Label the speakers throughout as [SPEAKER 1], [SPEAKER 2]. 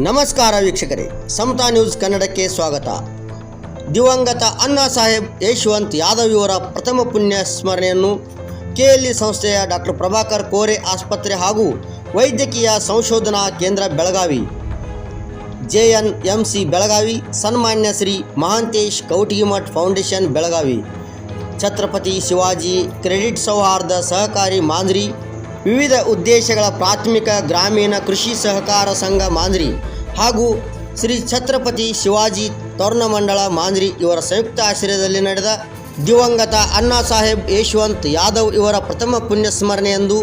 [SPEAKER 1] ನಮಸ್ಕಾರ ವೀಕ್ಷಕರೇ, ಸಮತಾ ನ್ಯೂಸ್ ಕನ್ನಡಕ್ಕೆ ಸ್ವಾಗತ. ದಿವಂಗತ ಅಣ್ಣಾ ಸಾಹೇಬ್ ಯಶವಂತ್ ಯಾದವ್ ಇವರ ಪ್ರಥಮ ಪುಣ್ಯ ಸ್ಮರಣೆಯನ್ನು ಕೆಎಲ್ಇ ಸಂಸ್ಥೆಯ ಡಾಕ್ಟರ್ ಪ್ರಭಾಕರ್ ಕೋರೆ ಆಸ್ಪತ್ರೆ ಹಾಗೂ ವೈದ್ಯಕೀಯ ಸಂಶೋಧನಾ ಕೇಂದ್ರ ಬೆಳಗಾವಿ, JNMC ಬೆಳಗಾವಿ, ಸನ್ಮಾನ್ಯ ಶ್ರೀ ಮಹಾಂತೇಶ್ ಕೌಟಿಗಿಮಠ್ ಫೌಂಡೇಶನ್ ಬೆಳಗಾವಿ, ಛತ್ರಪತಿ ಶಿವಾಜಿ ಕ್ರೆಡಿಟ್ ಸೌಹಾರ್ದ ಸಹಕಾರಿ ಮಾಂಜ್ರಿ, ವಿವಿಧ ಉದ್ದೇಶಗಳ ಪ್ರಾಥಮಿಕ ಗ್ರಾಮೀಣ ಕೃಷಿ ಸಹಕಾರ ಸಂಘ ಮಾಂಜ್ರಿ ಹಾಗೂ ಶ್ರೀ ಛತ್ರಪತಿ ಶಿವಾಜಿ ತರುಣ ಮಂಡಳ ಮಾಂಜ್ರಿ ಇವರ ಸಂಯುಕ್ತ ಆಶ್ರಯದಲ್ಲಿ ನಡೆದ ದಿವಂಗತ ಅಣ್ಣಾ ಸಾಹೇಬ್ ಯಶವಂತ್ ಯಾದವ್ ಇವರ ಪ್ರಥಮ ಪುಣ್ಯ ಸ್ಮರಣೆಯಂದು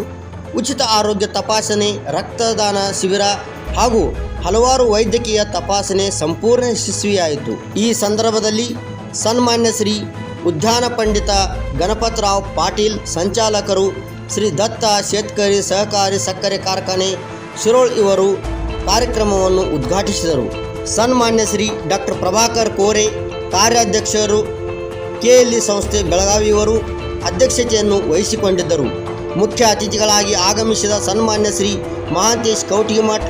[SPEAKER 1] ಉಚಿತ ಆರೋಗ್ಯ ತಪಾಸಣೆ, ರಕ್ತದಾನ ಶಿಬಿರ ಹಾಗೂ ಹಲವಾರು ವೈದ್ಯಕೀಯ ತಪಾಸಣೆ ಸಂಪೂರ್ಣ ಯಶಸ್ವಿಯಾಯಿತು. ಈ ಸಂದರ್ಭದಲ್ಲಿ ಸನ್ಮಾನ್ಯ ಶ್ರೀ ಉದ್ಯಾನ ಪಂಡಿತ ಗಣಪತರಾವ್ ಪಾಟೀಲ್ ಸಂಚಾಲಕರು, ಶ್ರೀ ದತ್ತ ಶೇತಕರಿ ಸಹಕಾರಿ ಸಕ್ಕರೆ ಕಾರ್ಖಾನೆ ಶಿರೋಳ್ ಇವರು ಕಾರ್ಯಕ್ರಮವನ್ನು ಉದ್ಘಾಟಿಸಿದರು. ಸನ್ಮಾನ್ಯ ಶ್ರೀ ಡಾಕ್ಟರ್ ಪ್ರಭಾಕರ್ ಕೋರೆ ಕಾರ್ಯಾಧ್ಯಕ್ಷರು, ಕೆಎಲ್ಇ ಸಂಸ್ಥೆ ಬೆಳಗಾವಿ ಇವರು ಅಧ್ಯಕ್ಷತೆಯನ್ನು ವಹಿಸಿಕೊಂಡಿದ್ದರು. ಮುಖ್ಯ ಅತಿಥಿಗಳಾಗಿ ಆಗಮಿಸಿದ ಸನ್ಮಾನ್ಯ ಶ್ರೀ ಮಹಾಂತೇಶ್ ಕೌಟಿಗಿಮಠ್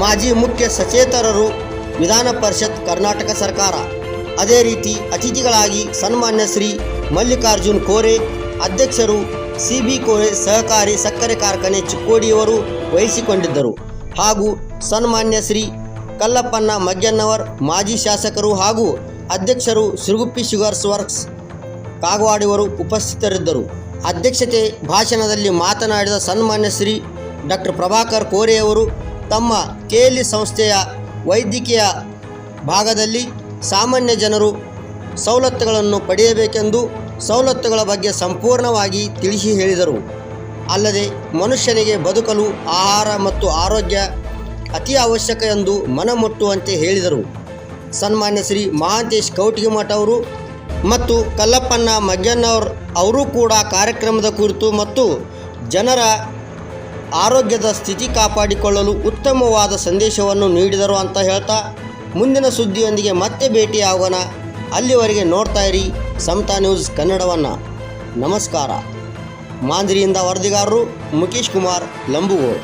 [SPEAKER 1] ಮಾಜಿ ಮುಖ್ಯ ಸಚೇತಕರು, ವಿಧಾನ ಪರಿಷತ್ ಕರ್ನಾಟಕ ಸರ್ಕಾರ. ಅದೇ ರೀತಿ ಅತಿಥಿಗಳಾಗಿ ಸನ್ಮಾನ್ಯ ಶ್ರೀ ಮಲ್ಲಿಕಾರ್ಜುನ್ ಕೋರೆ ಅಧ್ಯಕ್ಷರು, CB ಕೋರೆ ಸಹಕಾರಿ ಸಕ್ಕರೆ ಕಾರ್ಖಾನೆ ಚಿಕ್ಕೋಡಿಯವರು ವಹಿಸಿಕೊಂಡಿದ್ದರು. ಹಾಗೂ ಸನ್ಮಾನ್ಯ ಶ್ರೀ ಕಲ್ಲಪ್ಪಣ್ಣ ಮಗ್ಯನ್ನವರ್ ಮಾಜಿ ಶಾಸಕರು ಹಾಗೂ ಅಧ್ಯಕ್ಷರು, ಸಿರುಗುಪ್ಪಿ ಶುಗರ್ಸ್ ವರ್ಕ್ಸ್ ಕಾಗವಾಡಿಯವರು ಉಪಸ್ಥಿತರಿದ್ದರು. ಅಧ್ಯಕ್ಷತೆ ಭಾಷಣದಲ್ಲಿ ಮಾತನಾಡಿದ ಸನ್ಮಾನ್ಯ ಶ್ರೀ ಡಾಕ್ಟರ್ ಪ್ರಭಾಕರ್ ಕೋರೆಯವರು ತಮ್ಮ ಕೆಎಲ್ಇ ಸಂಸ್ಥೆಯ ವೈದ್ಯಕೀಯ ಭಾಗದಲ್ಲಿ ಸಾಮಾನ್ಯ ಜನರು ಸವಲತ್ತುಗಳನ್ನು ಪಡೆಯಬೇಕೆಂದು ಸವಲತ್ತುಗಳ ಬಗ್ಗೆ ಸಂಪೂರ್ಣವಾಗಿ ತಿಳಿಸಿ ಹೇಳಿದರು. ಅಲ್ಲದೆ ಮನುಷ್ಯನಿಗೆ ಬದುಕಲು ಆಹಾರ ಮತ್ತು ಆರೋಗ್ಯ ಅತಿ ಅವಶ್ಯಕ ಎಂದು ಮನಮುಟ್ಟುವಂತೆ ಹೇಳಿದರು. ಸನ್ಮಾನ್ಯ ಶ್ರೀ ಮಹಾಂತೇಶ್ ಕೌಟಿಗಿಮಠ್ ಅವರು ಮತ್ತು ಕಲ್ಲಪ್ಪಣ್ಣ ಮಗ್ಯನ್ನವರ್ ಅವರು ಕೂಡ ಕಾರ್ಯಕ್ರಮದ ಕುರಿತು ಮತ್ತು ಜನರ ಆರೋಗ್ಯದ ಸ್ಥಿತಿ ಕಾಪಾಡಿಕೊಳ್ಳಲು ಉತ್ತಮವಾದ ಸಂದೇಶವನ್ನು ನೀಡಿದರು ಅಂತ ಹೇಳ್ತಾ, ಮುಂದಿನ ಸುದ್ದಿಯೊಂದಿಗೆ ಮತ್ತೆ ಭೇಟಿಯಾಗೋಣ. ಅಲ್ಲಿವರೆಗೆ ನೋಡ್ತಾ ಇರಿ ಸಮತಾ ನ್ಯೂಸ್ ಕನ್ನಡವನ್ನು. ನಮಸ್ಕಾರ. ಮಾಂಜ್ರಿಯಿಂದ ವರದಿಗಾರರು ಮುಖೇಶ್ ಕುಮಾರ್ ಲಂಬುಗೋಳ್.